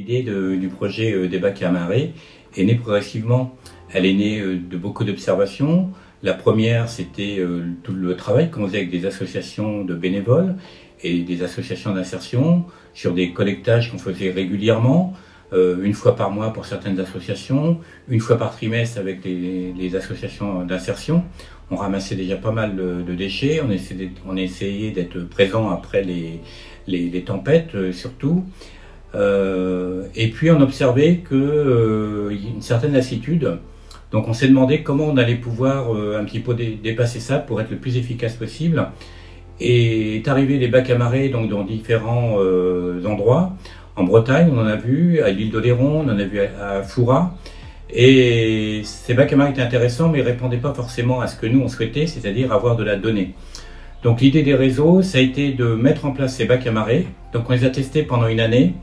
L'idée du projet des bacs à marée est née progressivement. Elle est née de beaucoup d'observations. La première, c'était tout le travail qu'on faisait avec des associations de bénévoles et des associations d'insertion sur des collectages qu'on faisait régulièrement, une fois par mois pour certaines associations, une fois par trimestre avec les associations d'insertion. On ramassait déjà pas mal de déchets, on essayait d'être présent après les tempêtes surtout. Et puis on observait qu'il y a une certaine lassitude. Donc on s'est demandé comment on allait pouvoir un petit peu dépasser ça pour être le plus efficace possible. Et est arrivé les bacs à marée donc dans différents endroits. En Bretagne, on en a vu, à l'île d'Oléron, on en a vu à Fouras. Et ces bacs à marée étaient intéressants, mais ne répondaient pas forcément à ce que nous on souhaitait, c'est-à-dire avoir de la donnée. Donc l'idée des réseaux, ça a été de mettre en place ces bacs à marée. Donc on les a testés pendant une année.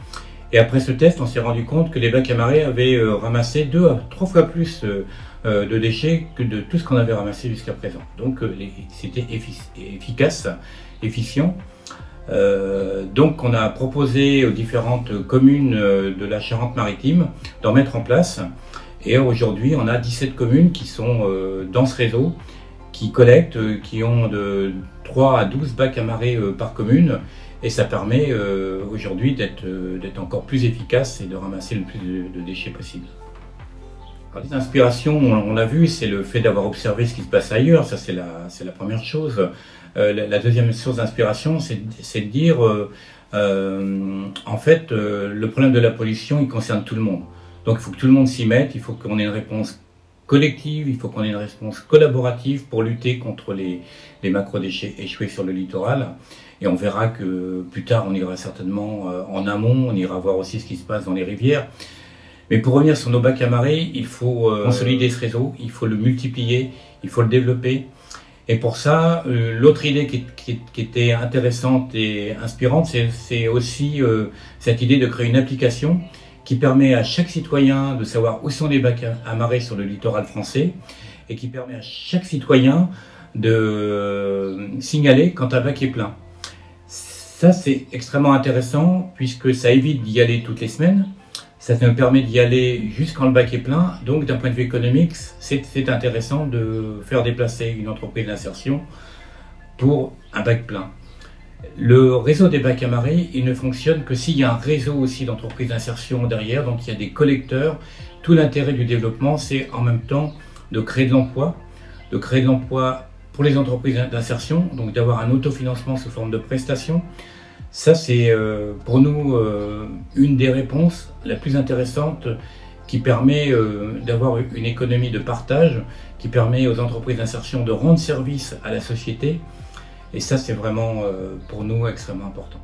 Et après ce test, on s'est rendu compte que les bacs à marée avaient ramassé 2 à 3 fois plus de déchets que de tout ce qu'on avait ramassé jusqu'à présent. Donc c'était efficace, efficient. Donc on a proposé aux différentes communes de la Charente-Maritime d'en mettre en place. Et aujourd'hui, on a 17 communes qui sont dans ce réseau, qui collectent, qui ont de 3 à 12 bacs à marée par commune. Et ça permet aujourd'hui d'être encore plus efficace et de ramasser le plus de déchets possible. Alors, les inspirations, on l'a vu, c'est le fait d'avoir observé ce qui se passe ailleurs, ça c'est la première chose. La deuxième source d'inspiration, c'est de dire, en fait, le problème de la pollution, il concerne tout le monde. Donc il faut que tout le monde s'y mette, il faut qu'on ait une réponse collective, il faut qu'on ait une réponse collaborative pour lutter contre les macro-déchets échoués sur le littoral. Et on verra que plus tard, on ira certainement en amont, on ira voir aussi ce qui se passe dans les rivières. Mais pour revenir sur nos bacs à marée, il faut consolider ce réseau, il faut le multiplier, il faut le développer. Et pour ça, l'autre idée qui était intéressante et inspirante, c'est aussi cette idée de créer une application qui permet à chaque citoyen de savoir où sont les bacs à marée sur le littoral français et qui permet à chaque citoyen de signaler quand un bac est plein. Ça, c'est extrêmement intéressant puisque ça évite d'y aller toutes les semaines. Ça nous permet d'y aller juste quand le bac est plein. Donc, d'un point de vue économique, c'est intéressant de faire déplacer une entreprise d'insertion pour un bac plein. Le réseau des bacs à marée, il ne fonctionne que s'il y a un réseau aussi d'entreprises d'insertion derrière. Donc, il y a des collecteurs. Tout l'intérêt du développement, c'est en même temps de créer de l'emploi pour les entreprises d'insertion, donc d'avoir un autofinancement sous forme de prestations. Ça, c'est pour nous une des réponses la plus intéressante qui permet d'avoir une économie de partage, qui permet aux entreprises d'insertion de rendre service à la société. Et ça, c'est vraiment pour nous extrêmement important.